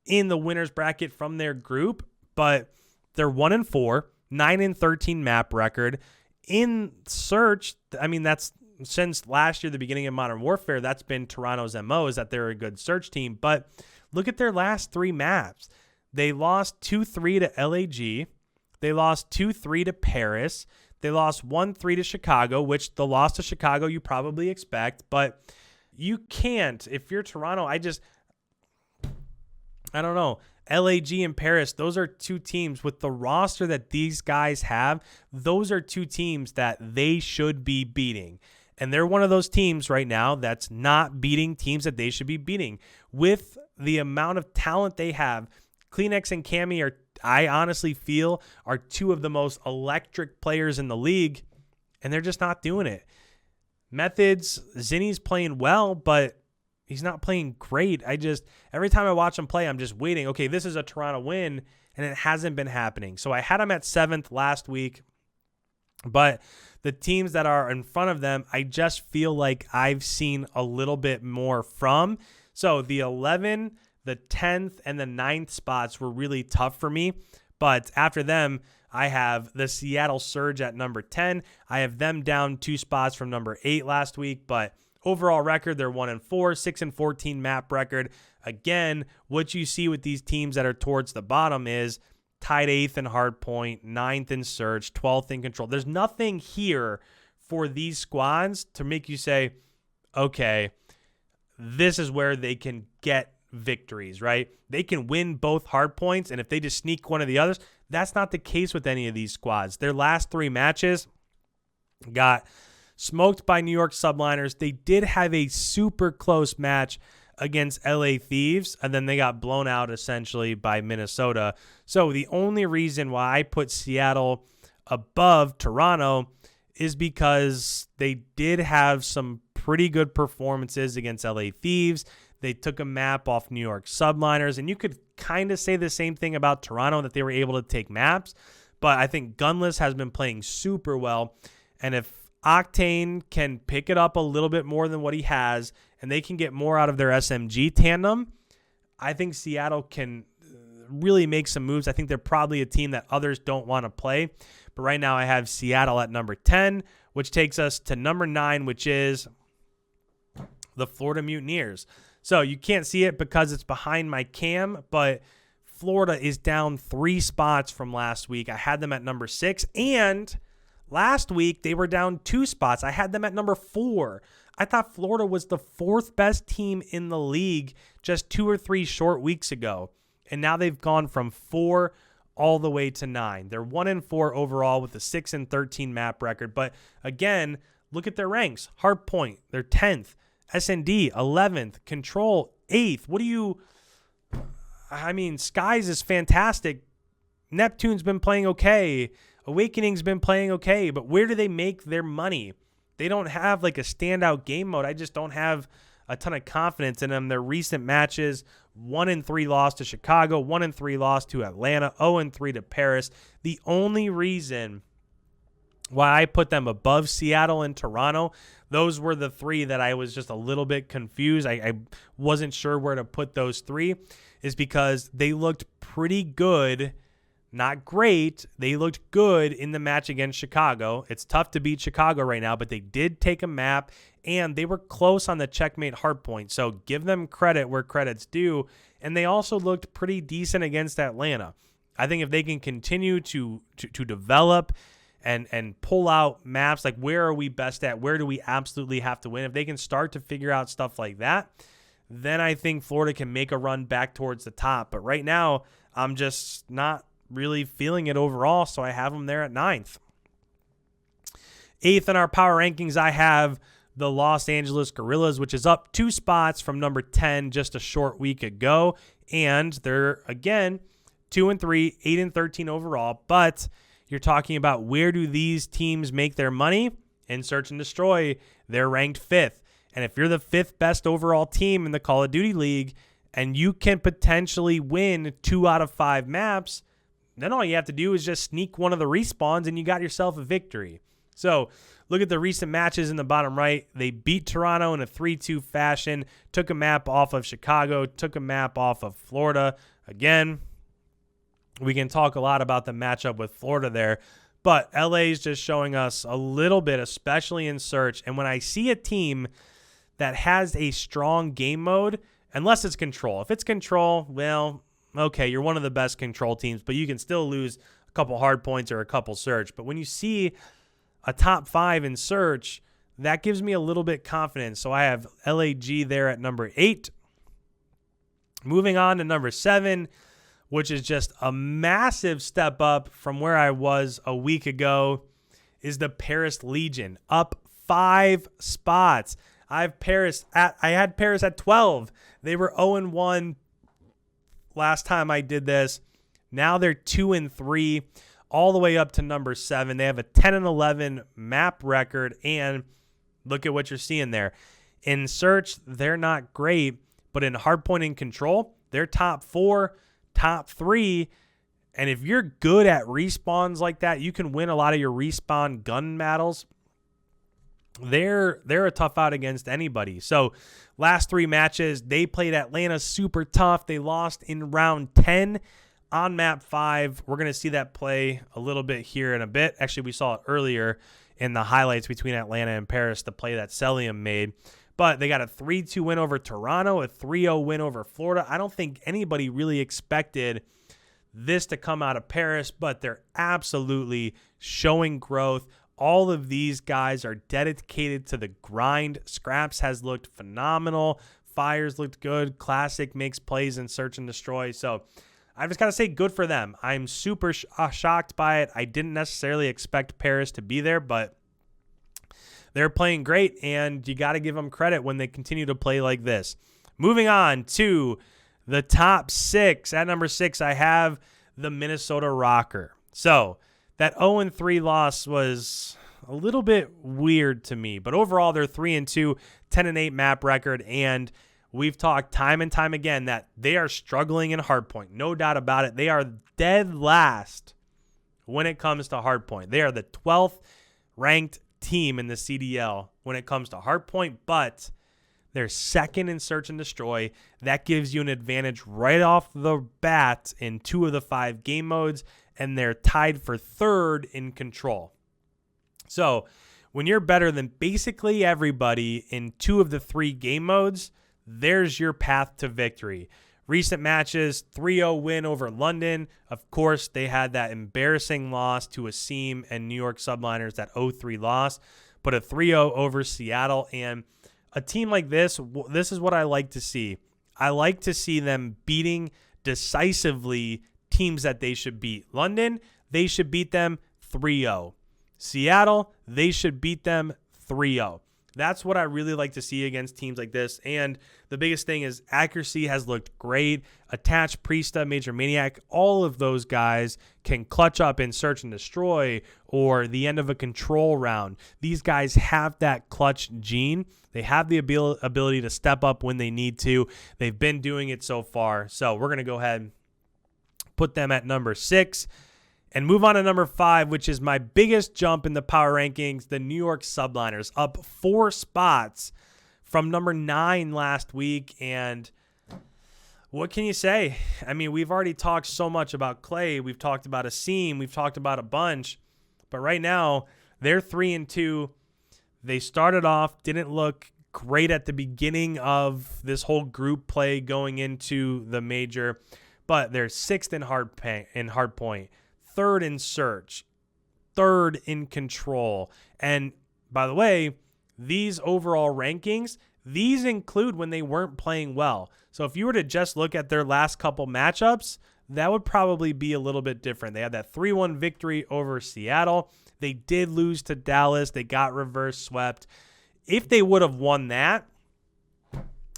in the winner's bracket from their group, but they're 1-4, 9-13 map record. In search, I mean, that's since last year, the beginning of Modern Warfare, that's been Toronto's MO, is that they're a good search team. But look at their last 3 maps. They lost 2-3 to LAG. They lost 2-3 to Paris. They lost 1-3 to Chicago, which the loss to Chicago you probably expect, but you can't. If you're Toronto, I don't know. LAG and Paris, those are 2 teams with the roster that these guys have. Those are 2 teams that they should be beating. And they're one of those teams right now that's not beating teams that they should be beating. With the amount of talent they have, Kleenex and Cammy are, I honestly feel, are two of the most electric players in the league, and they're just not doing it. Methods, Zinni's playing well, but he's not playing great. Every time I watch him play, I'm just waiting. Okay, this is a Toronto win, and it hasn't been happening. So I had him at 7th last week, but the teams that are in front of them, I just feel like I've seen a little bit more from. So the 11, the 10th, and the 9th spots were really tough for me. But after them, I have the Seattle Surge at number 10. I have them down 2 spots from number 8 last week. But overall record, they're 1-4, 6-14 map record. Again, what you see with these teams that are towards the bottom is tied 8th in Hardpoint, 9th in Search, 12th in Control. There's nothing here for these squads to make you say, okay, this is where they can get victories, right? They can win both Hardpoints, and if they just sneak one of the others, that's not the case with any of these squads. Their last 3 matches got smoked by New York Subliners. They did have a super close match against LA Thieves, and then they got blown out essentially by Minnesota. So the only reason why I put Seattle above Toronto is because they did have some pretty good performances against LA Thieves. They took a map off New York Subliners, and you could kind of say the same thing about Toronto, that they were able to take maps. But I think Gunless has been playing super well, and if Octane can pick it up a little bit more than what he has, and they can get more out of their SMG tandem, I think Seattle can really make some moves. I think they're probably a team that others don't want to play. But right now I have Seattle at number 10, which takes us to number 9, which is the Florida Mutineers. So you can't see it because it's behind my cam, but Florida is down 3 spots from last week. I had them at number 6, and last week they were down 2 spots. I had them at number 4. I thought Florida was the 4th best team in the league just 2 or 3 short weeks ago, and now they've gone from 4 all the way to 9. They're 1-4 overall with a 6-13 map record. But again, look at their ranks. Hardpoint, they're 10th. SND, 11th. Control, 8th. Skies is fantastic. Neptune's been playing okay. Awakening's been playing okay. But where do they make their money? They don't have like a standout game mode. I just don't have a ton of confidence in them. Their recent matches, 1-3 loss to Chicago, 1-3 loss to Atlanta, 0-3 to Paris. The only reason why I put them above Seattle and Toronto, those were the 3 that I was just a little bit confused. I wasn't sure where to put those 3, is because they looked pretty good. Not great. They looked good in the match against Chicago. It's tough to beat Chicago right now, but they did take a map, and they were close on the checkmate hardpoint. So give them credit where credit's due. And they also looked pretty decent against Atlanta. I think if they can continue to develop and pull out maps, like where are we best at? Where do we absolutely have to win? If they can start to figure out stuff like that, then I think Florida can make a run back towards the top. But right now, I'm just not really feeling it overall, so I have them there at 9th. 8th in our power rankings, I have the Los Angeles Guerrillas, which is up 2 spots from number 10 just a short week ago. And they're, again, 2-3, 8-13 overall. But you're talking about where do these teams make their money? In Search and Destroy, they're ranked 5th. And if you're the 5th best overall team in the Call of Duty League and you can potentially win 2 out of 5 maps, then all you have to do is just sneak one of the respawns and you got yourself a victory. So look at the recent matches in the bottom right. They beat Toronto in a 3-2 fashion, took a map off of Chicago, took a map off of Florida. Again, we can talk a lot about the matchup with Florida there, but LA is just showing us a little bit, especially in Search. And when I see a team that has a strong game mode, unless it's Control. If it's Control, well, okay, you're one of the best Control teams, but you can still lose a couple hard points or a couple Search. But when you see a top 5 in Search, that gives me a little bit confidence. So I have LAG there at number 8. Moving on to number 7, which is just a massive step up from where I was a week ago, is the Paris Legion, up 5 spots. I had Paris at 12. They were 0-1 last time I did this. Now they're 2-3, all the way up to number 7. They have a 10-11 map record, and look at what you're seeing there. In search, they're not great, but in hardpoint and control, they're top 4, top 3. And if you're good at respawns like that, you can win a lot of your respawn gun battles. They're a tough out against anybody. So last 3 matches, they played Atlanta super tough. They lost in round 10 on map 5. We're going to see that play a little bit here in a bit. Actually, we saw it earlier in the highlights between Atlanta and Paris, the play that Celium made. But they got a 3-2 win over Toronto, a 3-0 win over Florida. I don't think anybody really expected this to come out of Paris, but they're absolutely showing growth. All of these guys are dedicated to the grind. Scraps has looked phenomenal. Fires looked good. Classic makes plays in search and destroy. So I've just got to say good for them. I'm super shocked by it. I didn't necessarily expect Paris to be there, but they're playing great, and you got to give them credit when they continue to play like this. Moving on to the top 6. At number 6, I have the Minnesota Rocker. So that 0-3 loss was a little bit weird to me, but overall they're 3-2, 10-8 map record, and we've talked time and time again that they are struggling in hardpoint. No doubt about it. They are dead last when it comes to hardpoint. They are the 12th ranked team in the CDL when it comes to hardpoint, but they're second in search and destroy. That gives you an advantage right off the bat in 2 of the 5 game modes, and they're tied for 3rd in control. So when you're better than basically everybody in 2 of the 3 game modes, there's your path to victory. Recent matches, 3-0 win over London. Of course, they had that embarrassing loss to Asim and New York Subliners, that 0-3 loss, but a 3-0 over Seattle. And a team like this is what I like to see. I like to see them beating decisively teams that they should beat. London, they should beat them 3-0. Seattle, they should beat them 3-0. That's what I really like to see against teams like this. And the biggest thing is accuracy has looked great. Attach, Priesta, Major Maniac, all of those guys can clutch up in search and destroy or the end of a control round. These guys have that clutch gene. They have the ability to step up when they need to. They've been doing it so far. So we're going to go ahead and put them at number 6. And move on to number 5, which is my biggest jump in the power rankings, the New York Subliners, up 4 spots from number 9 last week. And what can you say? I mean, we've already talked so much about Clay. We've talked about Asim. We've talked about a bunch. But right now, they're 3-2. They started off, didn't look great at the beginning of this whole group play going into the major. But they're 6th in hardpoint. 3rd in search, 3rd in control. And by the way, these overall rankings, these include when they weren't playing well. So if you were to just look at their last couple matchups, that would probably be a little bit different. They had that 3-1 victory over Seattle. They did lose to Dallas. They got reverse swept. If they would have won that,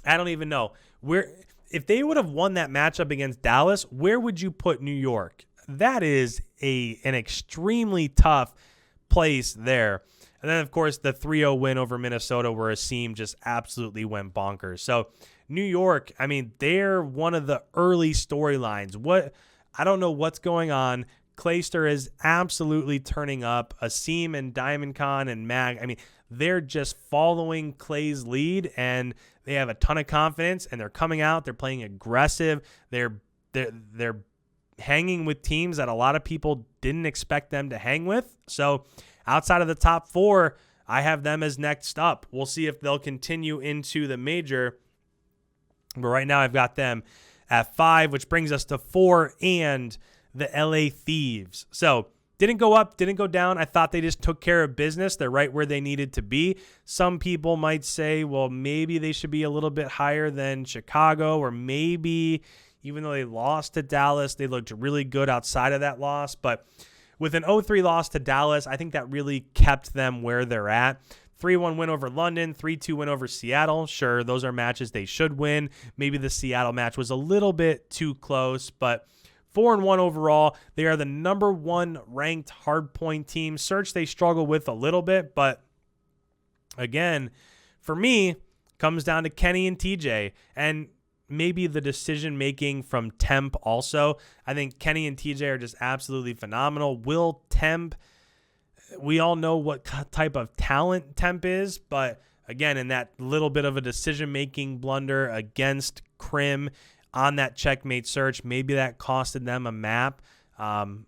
I don't even know. If they would have won that matchup against Dallas, where would you put New York? That is an extremely tough place there. And then, of course, the 3-0 win over Minnesota where Asim just absolutely went bonkers. So New York, I mean, they're one of the early storylines. I don't know what's going on. Clayster is absolutely turning up. Asim and Diamond Khan and Mag, I mean, they're just following Clay's lead, and they have a ton of confidence, and they're coming out. They're playing aggressive. They're hanging with teams that a lot of people didn't expect them to hang with. So outside of the top 4, I have them as next up. We'll see if they'll continue into the major. But right now I've got them at 5, which brings us to 4 and the LA Thieves. So didn't go up, didn't go down. I thought they just took care of business. They're right where they needed to be. Some people might say, well, maybe they should be a little bit higher than Chicago, or maybe even though they lost to Dallas, they looked really good outside of that loss. But with an 0-3 loss to Dallas, I think that really kept them where they're at. 3-1 win over London, 3-2 win over Seattle. Sure, those are matches they should win. Maybe the Seattle match was a little bit too close, but 4-1 overall. They are the number 1 ranked hardpoint team. Search they struggle with a little bit, but again, for me, comes down to Kenny and TJ, and maybe the decision-making from Temp also. I think Kenny and TJ are just absolutely phenomenal. Will Temp, we all know what type of talent Temp is, but again, in that little bit of a decision-making blunder against Crim on that checkmate search, maybe that costed them a map.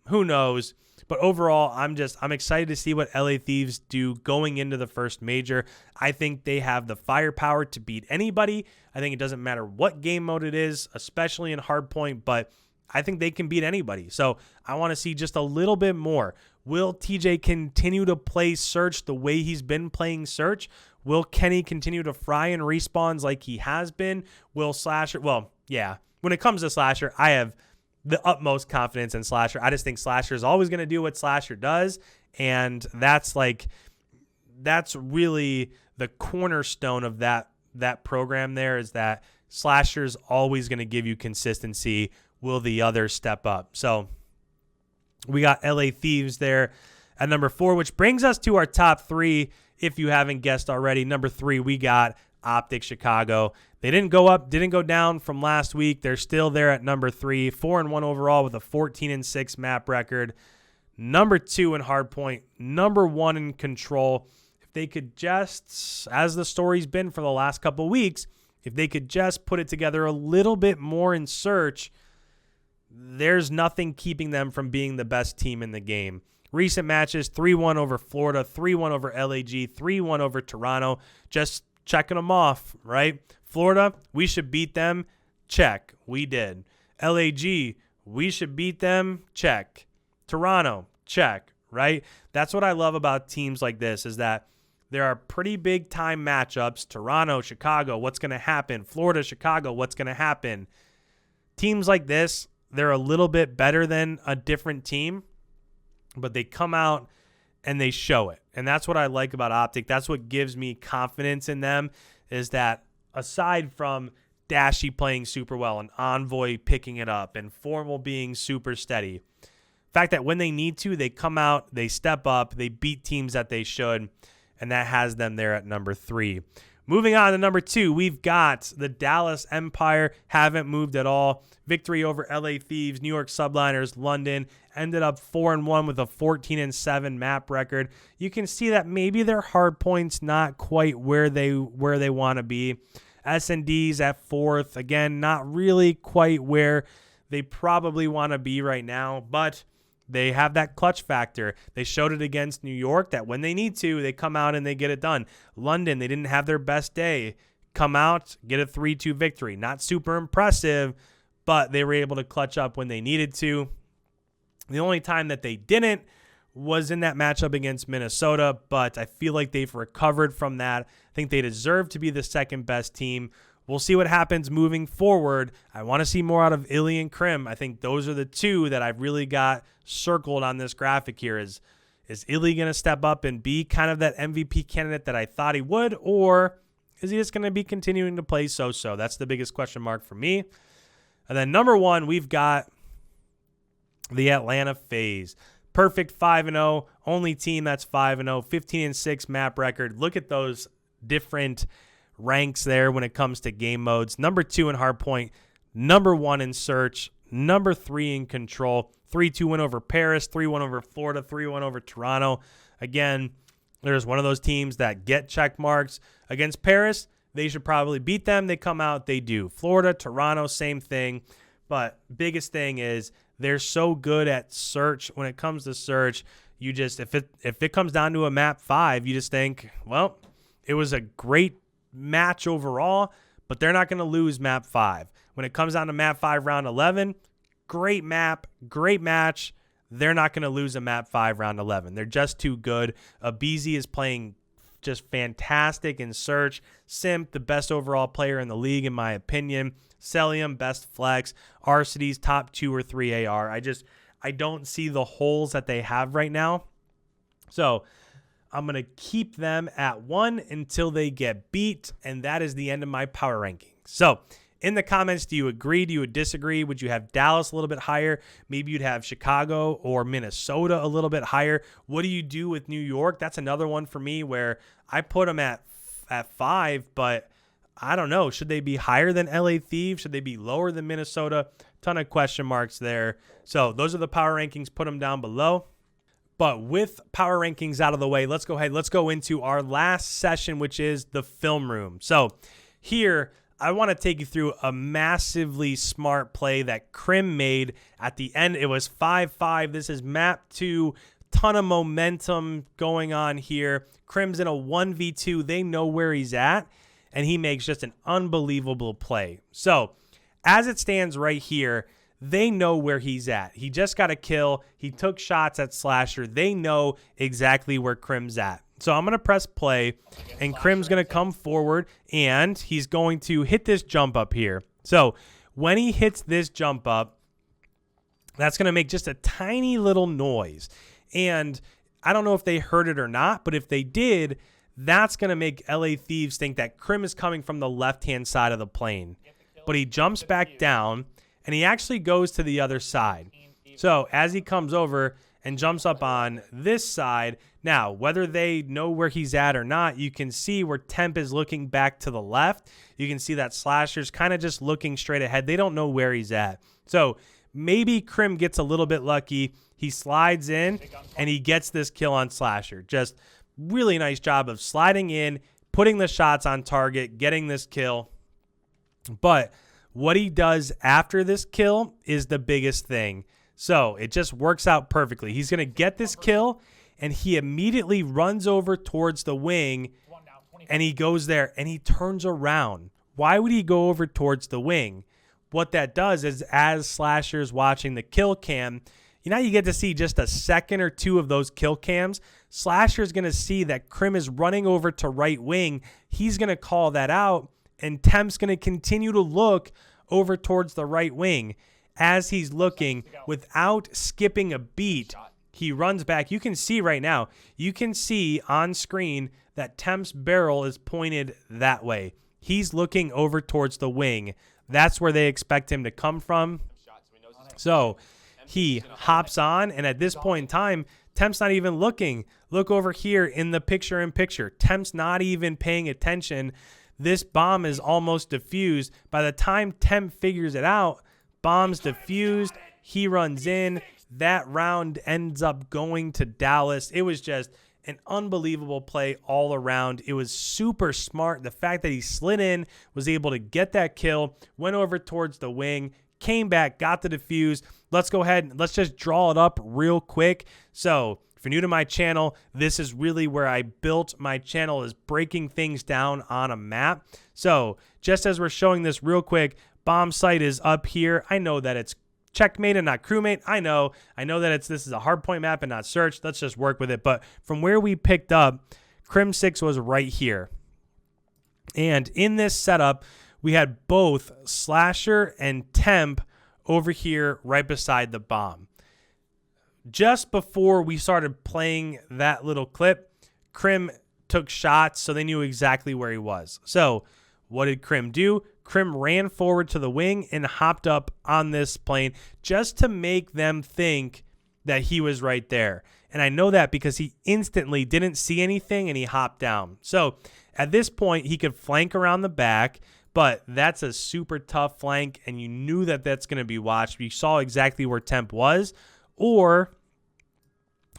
Who knows? But overall, I'm excited to see what LA Thieves do going into the first major. I think they have the firepower to beat anybody. I think it doesn't matter what game mode it is, especially in hardpoint, but I think they can beat anybody. So I want to see just a little bit more. Will TJ continue to play Search the way he's been playing Search? Will Kenny continue to fry and respawns like he has been? Will Slasher? Well, yeah. When it comes to Slasher, I have the utmost confidence in Slasher. I just think Slasher is always going to do what Slasher does, and that's really the cornerstone of that program there, is that Slasher's always going to give you consistency. Will the others step up? So we got LA Thieves there at number 4, which brings us to our top 3. If you haven't guessed already, number 3, we got Optic Chicago. They didn't go up, didn't go down from last week. They're still there at number 3, 4-1 overall with a 14-6 map record. Number 2 in hardpoint, number 1 in control. If they could just, as the story's been for the last couple weeks, if they could just put it together a little bit more in Search, there's nothing keeping them from being the best team in the game. Recent matches, 3-1 over Florida, 3-1 over LAG, 3-1 over Toronto. Just checking them off, right? Florida, we should beat them. Check. We did. LAG, we should beat them. Check. Toronto, check, right? That's what I love about teams like this, is that there are pretty big time matchups. Toronto, Chicago, what's going to happen? Florida, Chicago, what's going to happen? Teams like this, they're a little bit better than a different team, but they come out and they show it. And that's what I like about Optic. That's what gives me confidence in them, is that aside from Dashy playing super well and Envoy picking it up and Formal being super steady, the fact that when they need to, they come out, they step up, they beat teams that they should, and that has them there at number 3. Moving on to number 2, we've got the Dallas Empire. Haven't moved at all. Victory over LA Thieves, New York Subliners, London. Ended up 4-1 with a 14-7 map record. You can see that maybe their hard points not quite where they want to be. S&D's at 4th. Again, not really quite where they probably want to be right now, but they have that clutch factor. They showed it against New York that when they need to, they come out and they get it done. London, they didn't have their best day. Come out, get a 3-2 victory. Not super impressive, but they were able to clutch up when they needed to. The only time that they didn't was in that matchup against Minnesota, but I feel like they've recovered from that. I think they deserve to be the second best team. We'll see what happens moving forward. I want to see more out of Illy and Crim. I think those are the two that I've really got circled on this graphic here. Is Illy going to step up and be kind of that MVP candidate that I thought he would, or is he just going to be continuing to play so-so? That's the biggest question mark for me. And then number 1, we've got the Atlanta FaZe. Perfect 5-0, only team that's 5-0, 15-6 map record. Look at those different ranks there when it comes to game modes. Number 2 in hardpoint, number 1 in Search, number 3 in control. 3-2 win over Paris, 3-1 over Florida, 3-1 over Toronto. Again, there's one of those teams that get check marks. Against Paris, they should probably beat them. They come out, they do. Florida, Toronto, same thing. But biggest thing is they're so good at Search. When it comes to Search, you just, if it comes down to a map 5, you just think, well, it was a great match overall, but they're not going to lose map 5. When it comes down to map 5 round 11, great map, great match. They're not going to lose a map 5 round 11. They're just too good. Abizi is playing just fantastic in Search. Simp, the best overall player in the league, in my opinion. Celium, best flex. Arcity's top 2 or 3 AR. I don't see the holes that they have right now. So I'm going to keep them at 1 until they get beat, and that is the end of my power ranking. So in the comments, do you agree? Do you disagree? Would you have Dallas a little bit higher? Maybe you'd have Chicago or Minnesota a little bit higher. What do you do with New York? That's another one for me where I put them at 5, but I don't know. Should they be higher than LA Thieves? Should they be lower than Minnesota? Ton of question marks there. So those are the power rankings. Put them down below. But with power rankings out of the way, let's go ahead. Let's go into our last session, which is the film room. So here, I want to take you through a massively smart play that Crim made at the end. It was 5-5. This is map 2. Ton of momentum going on here. Crim's in a 1v2. They know where he's at, and he makes just an unbelievable play. So as it stands right here, they know where he's at. He just got a kill. He took shots at Slasher. They know exactly where Crim's at. So I'm going to press play, and Crim's going to come forward, and he's going to hit this jump up here. So when he hits this jump up, that's going to make just a tiny little noise. And I don't know if they heard it or not, but if they did, that's going to make LA Thieves think that Crim is coming from the left-hand side of the plane. But he jumps back down, and he actually goes to the other side. So as he comes over and jumps up on this side, now whether they know where he's at or not, you can see where Temp is looking back to the left. You can see that Slasher's kind of just looking straight ahead. They don't know where he's at. So maybe Crim gets a little bit lucky. He slides in, and he gets this kill on Slasher. Just really nice job of sliding in, putting the shots on target, getting this kill. But what he does after this kill is the biggest thing. So it just works out perfectly. He's going to get this kill, and he immediately runs over towards the wing, and he goes there, and he turns around. Why would he go over towards the wing? What that does is, as Slasher's watching the kill cam, you get to see just a second or two of those kill cams. Slasher's going to see that Crim is running over to right wing. He's going to call that out, and Temp's going to continue to look over towards the right wing. As he's looking, without skipping a beat, he runs back. You can see right now, you can see on screen that Temp's barrel is pointed that way. He's looking over towards the wing. That's where they expect him to come from. So he hops on, and at this point in time, Temp's not even looking. Look over here in the picture-in-picture. Temp's not even paying attention. This bomb is almost defused. By the time Temp figures it out, bomb's defused. He runs in. That round ends up going to Dallas. It was just an unbelievable play all around. It was super smart. The fact that he slid in, was able to get that kill, went over towards the wing, came back, got the defuse. Let's go ahead and let's just draw it up real quick. So if you're new to my channel, this is really where I built my channel, is breaking things down on a map. So just as we're showing this real quick, bomb site is up here. I know that it's checkmate and not crewmate. I know that this is a hardpoint map and not search. Let's just work with it. But from where we picked up, Crimsix was right here. And in this setup, we had both Slasher and Temp over here right beside the bomb. Just before we started playing that little clip, Crim took shots, so they knew exactly where he was. So what did Crim do? Crim ran forward to the wing and hopped up on this plane just to make them think that he was right there. And I know that because he instantly didn't see anything and he hopped down. So at this point, he could flank around the back, but that's a super tough flank, and you knew that that's going to be watched. You saw exactly where Temp was, or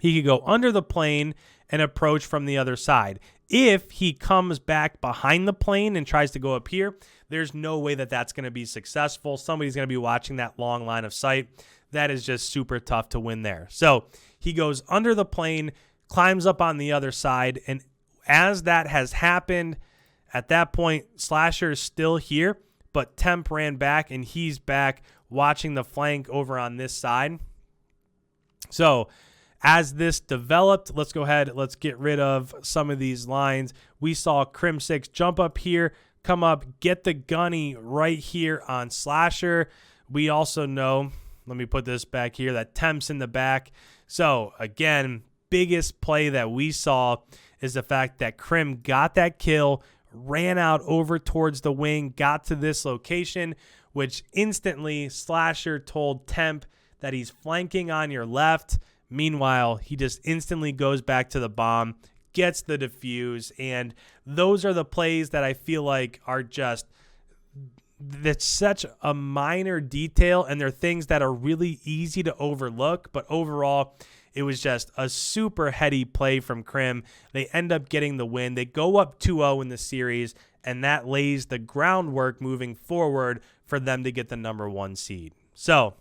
he could go under the plane and approach from the other side. If he comes back behind the plane and tries to go up here, there's no way that that's going to be successful. Somebody's going to be watching that long line of sight. That is just super tough to win there. So he goes under the plane, climbs up on the other side, and as that has happened, at that point, Slasher is still here, but Temp ran back, and he's back watching the flank over on this side. So as this developed, let's go ahead. Let's get rid of some of these lines. We saw Crimsix jump up here, come up, get the gunny right here on Slasher. We also know, let me put this back here, that Temp's in the back. So again, biggest play that we saw is the fact that Crim got that kill, ran out over towards the wing, got to this location, which instantly Slasher told Temp that he's flanking on your left. Meanwhile, he just instantly goes back to the bomb, gets the defuse, and those are the plays that I feel like are just, that's such a minor detail, and they're things that are really easy to overlook, but overall, it was just a super heady play from Crim. They end up getting the win. They go up 2-0 in the series, and that lays the groundwork moving forward for them to get the #1 seed. So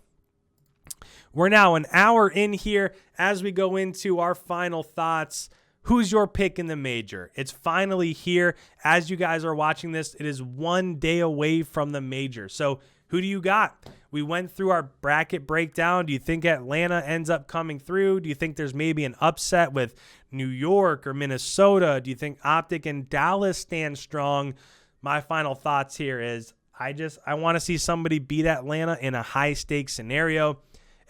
we're now an hour in here as we go into our final thoughts. Who's your pick in the major? It's finally here. As you guys are watching this, it is 1 day away from the major. So who do you got? We went through our bracket breakdown. Do you think Atlanta ends up coming through? Do you think there's maybe an upset with New York or Minnesota? Do you think Optic and Dallas stand strong? My final thoughts here is I want to see somebody beat Atlanta in a high-stakes scenario.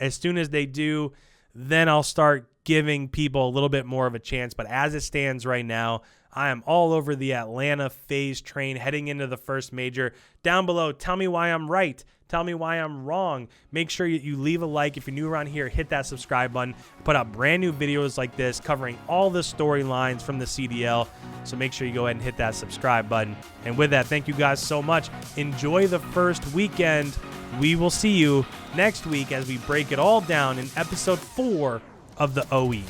As soon as they do, then I'll start giving people a little bit more of a chance. But as it stands right now, I am all over the Atlanta FaZe train heading into the first major. Down below, tell me why I'm right. Tell me why I'm wrong. Make sure you leave a like. If you're new around here, hit that subscribe button. Put out brand new videos like this covering all the storylines from the CDL. So make sure you go ahead and hit that subscribe button. And with that, thank you guys so much. Enjoy the first weekend. We will see you next week as we break it all down in episode 4 of the OE.